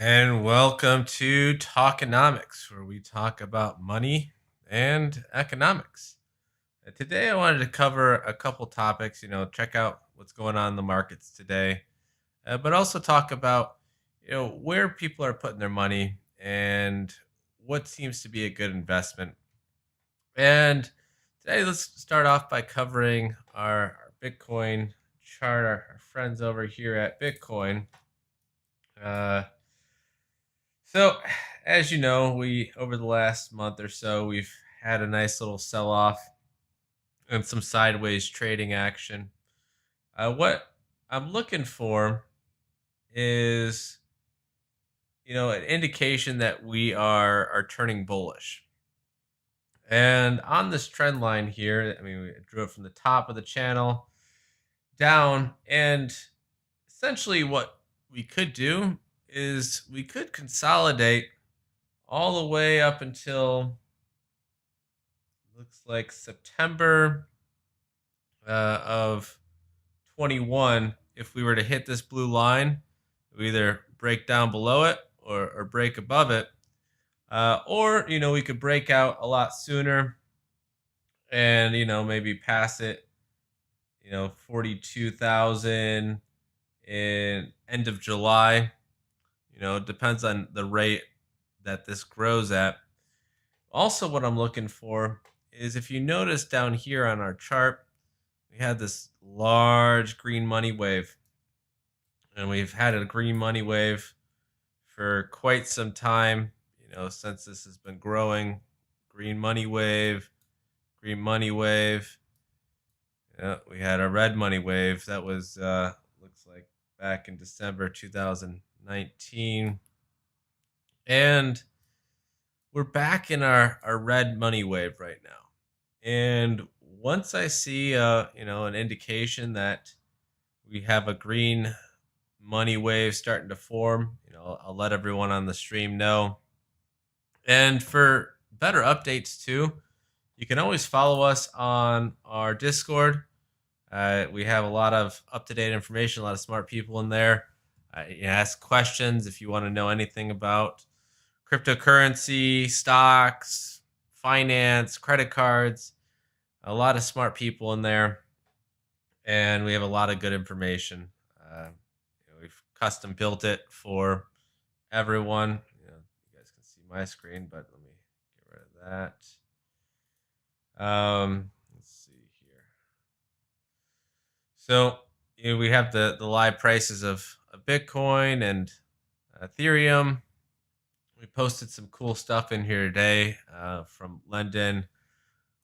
And welcome to Talkonomics, where we talk about money and economics. Today, I wanted to cover a couple topics. Check out what's going on in the markets today, but also talk about where people are putting their money and what seems to be a good investment. And today, let's start off by covering our Bitcoin chart. Our friends over here at Bitcoin. Uh, So, as you know, we over the last month or so, we've had a nice little sell off and some sideways trading action. What I'm looking for is, an indication that we are turning bullish. And on this trend line here, I mean, we drew it from the top of the channel down, and essentially what we could do is we could consolidate all the way up until looks like September of 21. If we were to hit this blue line, we either break down below it or break above it. Or, we could break out a lot sooner and, maybe pass it, 42,000 in end of July. It depends on the rate that this grows at. Also, what I'm looking for is if you notice down here on our chart, we had this large green money wave. And we've had a green money wave for quite some time, since this has been growing. Green money wave, green money wave. Yeah, we had a red money wave. That was, looks like back in December 2019. And we're back in our red money wave right now. And once I see an indication that we have a green money wave starting to form, I'll let everyone on the stream know. And for better updates too, you can always follow us on our Discord. We have a lot of up-to-date information, a lot of smart people in there. You ask questions if you want to know anything about cryptocurrency, stocks, finance, credit cards. A lot of smart people in there, and we have a lot of good information. We've custom built it for everyone. You guys can see my screen, but let me get rid of that. Let's see here. So we have the live prices of Bitcoin and Ethereum. We posted some cool stuff in here today from London,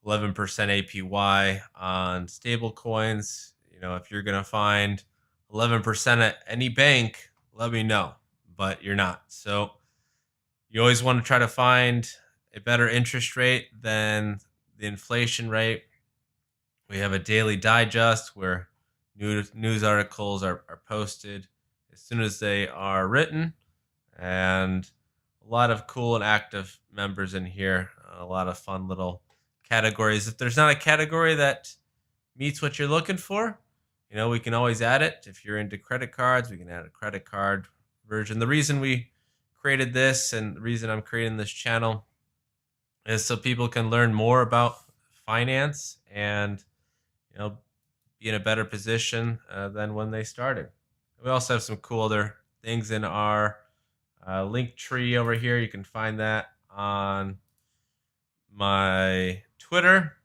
11% APY on stable coins. If you're going to find 11% at any bank, let me know, but you're not. So you always want to try to find a better interest rate than the inflation rate. We have a daily digest where news articles are posted as soon as they are written, and a lot of cool and active members in here. A lot of fun little categories. If there's not a category that meets what you're looking for, we can always add it. If you're into credit cards, we can add a credit card version. The reason we created this and the reason I'm creating this channel is so people can learn more about finance and, be in a better position than when they started. We also have some cool other things in our link tree over here. You can find that on my Twitter.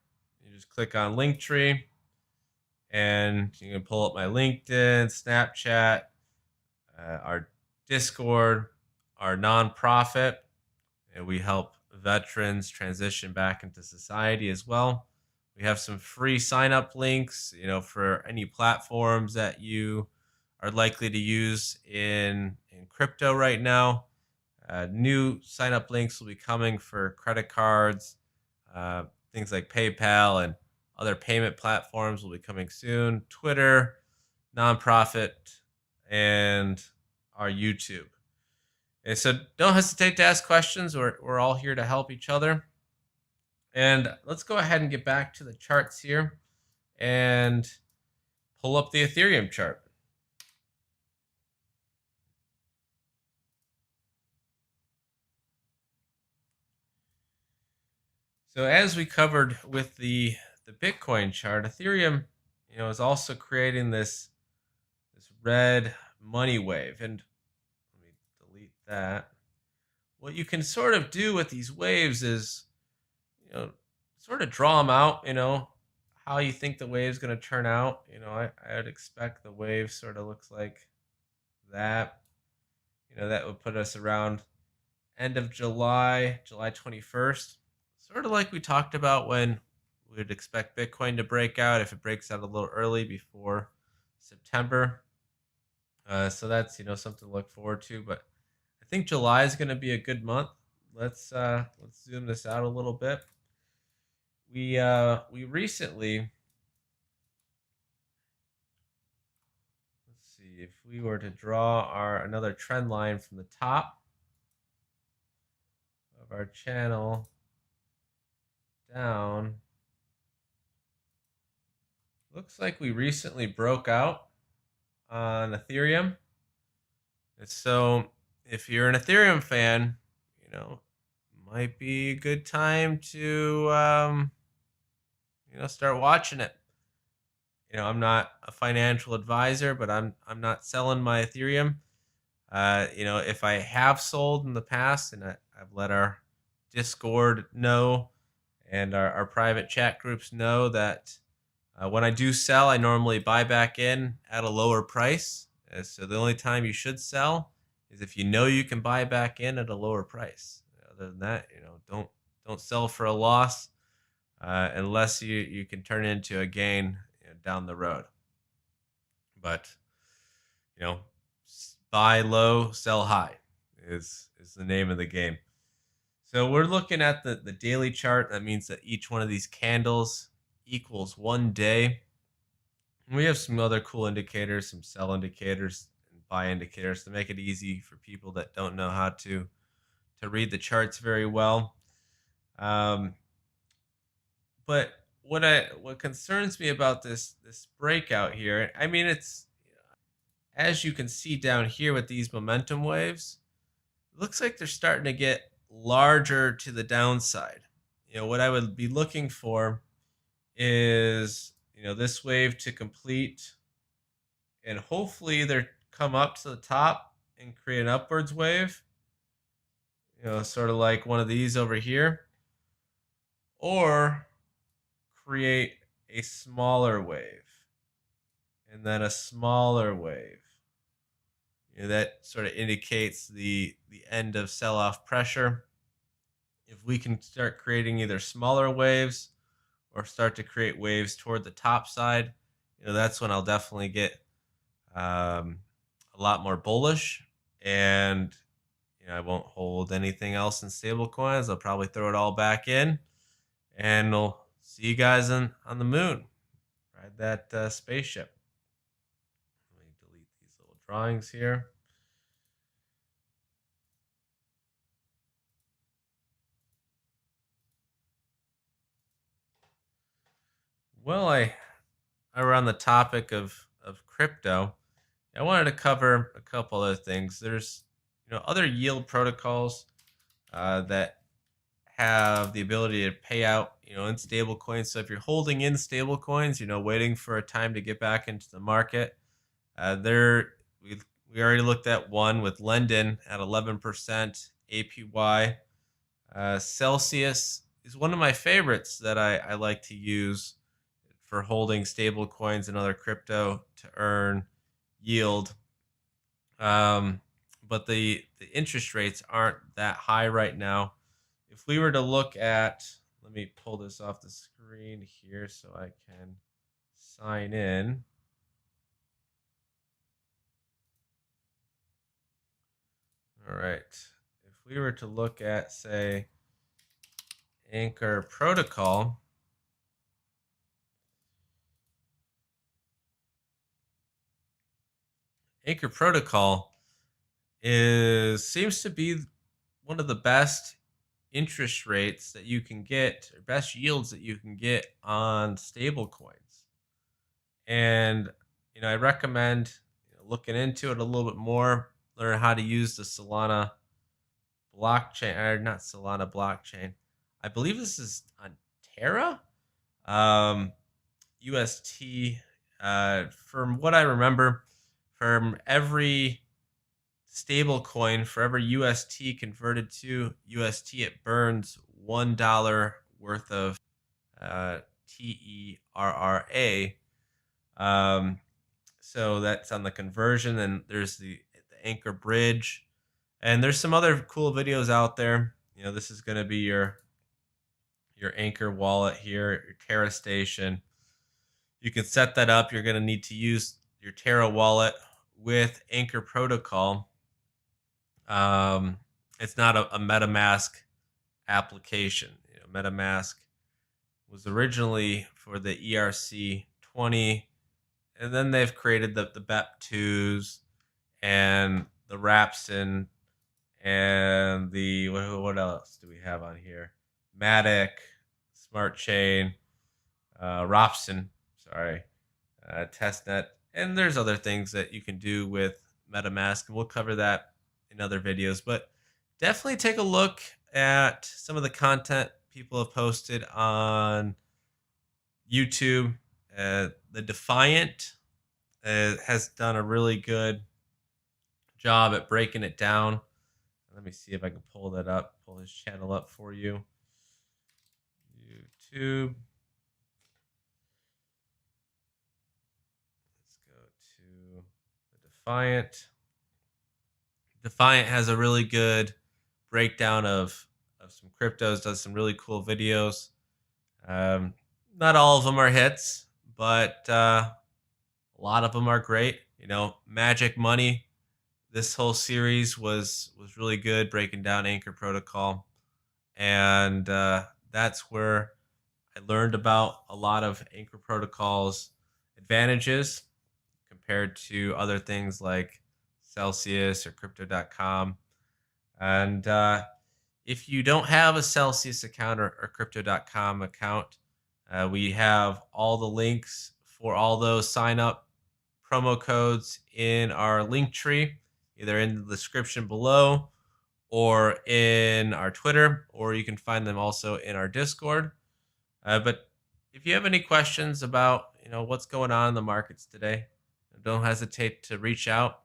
You just click on Linktree, and you can pull up my LinkedIn, Snapchat, our Discord, our nonprofit, and we help veterans transition back into society as well. We have some free sign-up links, for any platforms that you are likely to use in crypto right now. New sign-up links will be coming for credit cards, things like PayPal and other payment platforms will be coming soon. Twitter, nonprofit, and our YouTube. And so don't hesitate to ask questions. We're all here to help each other. And let's go ahead and get back to the charts here and pull up the Ethereum chart. So as we covered with the Bitcoin chart, Ethereum, is also creating this red money wave. And let me delete that. What you can sort of do with these waves is, sort of draw them out, how you think the wave's going to turn out. I would expect the wave sort of looks like that. That would put us around end of July, July 21st. Sort of like we talked about when we would expect Bitcoin to break out if it breaks out a little early before September. So that's something to look forward to. But I think July is going to be a good month. Let's zoom this out a little bit. We recently, let's see, if we were to draw our another trend line from the top of our channel down, looks like we recently broke out on Ethereum. And so if you're an Ethereum fan, might be a good time to start watching it. I'm not a financial advisor, but I'm not selling my Ethereum. If I have sold in the past, and I've let our Discord know and our private chat groups know that when I do sell, I normally buy back in at a lower price. So the only time you should sell is if you can buy back in at a lower price. Other than that, don't sell for a loss unless you can turn it into a gain down the road. But buy low, sell high is the name of the game. So we're looking at the daily chart. That means that each one of these candles equals 1 day. We have some other cool indicators, some sell indicators and buy indicators to make it easy for people that don't know how to read the charts very well. But what concerns me about this breakout here, I mean, it's, as you can see down here with these momentum waves, it looks like they're starting to get larger to the downside. What I would be looking for is, this wave to complete and hopefully either come up to the top and create an upwards wave, sort of like one of these over here, or create a smaller wave and then a smaller wave. That sort of indicates the end of sell-off pressure. If we can start creating either smaller waves or start to create waves toward the top side, that's when I'll definitely get a lot more bullish, and I won't hold anything else in stable coins. I'll probably throw it all back in, and we'll see you guys on the moon. Ride that spaceship. Let me delete these little drawings here. Well, we're on the topic of crypto. I wanted to cover a couple other things. There's other yield protocols that have the ability to pay out in stable coins. So if you're holding in stable coins, waiting for a time to get back into the market, we already looked at one with Lendon at 11% APY. Celsius is one of my favorites that I like to use for holding stable coins and other crypto to earn yield. But the interest rates aren't that high right now. If we were to look at, let me pull this off the screen here so I can sign in. All right. If we were to look at, say, Anchor Protocol, Anchor Protocol seems to be one of the best interest rates that you can get, or best yields that you can get on stable coins. And I recommend looking into it a little bit more, learn how to use the Solana blockchain, or not Solana blockchain, I believe this is on Terra. Um, UST. From what I remember, from every stable coin, for every UST converted to UST, it burns $1 worth of TERRA. Um, so that's on the conversion. And there's the Anchor Bridge, and there's some other cool videos out there. This is going to be your Anchor wallet here, your Terra station. You can set that up. You're going to need to use your Terra wallet with Anchor Protocol. It's not a MetaMask application. MetaMask was originally for the ERC20, and then they've created the BEP2s and the Rapsin and the what else do we have on here? Matic, Smart Chain, Ropson, sorry, Testnet, and there's other things that you can do with MetaMask, and we'll cover that in other videos. But definitely take a look at some of the content people have posted on YouTube. The Defiant has done a really good job at breaking it down. Let me see if I can pull his channel up for you. YouTube. Let's go to the Defiant. Defiant has a really good breakdown of some cryptos, does some really cool videos. Not all of them are hits, but a lot of them are great. Magic Money. This whole series was really good, breaking down Anchor Protocol, and that's where I learned about a lot of Anchor Protocol's advantages compared to other things like Celsius or Crypto.com. And if you don't have a Celsius account or Crypto.com account, we have all the links for all those sign up promo codes in our link tree, either in the description below or in our Twitter, or you can find them also in our Discord. But if you have any questions about what's going on in the markets today, don't hesitate to reach out,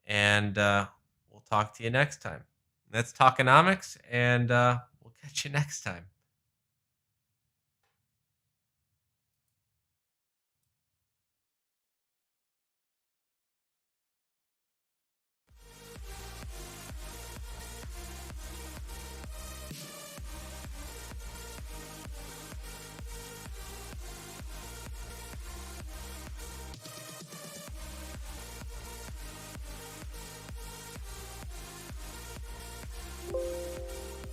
and we'll talk to you next time. That's Talkonomics, and we'll catch you next time.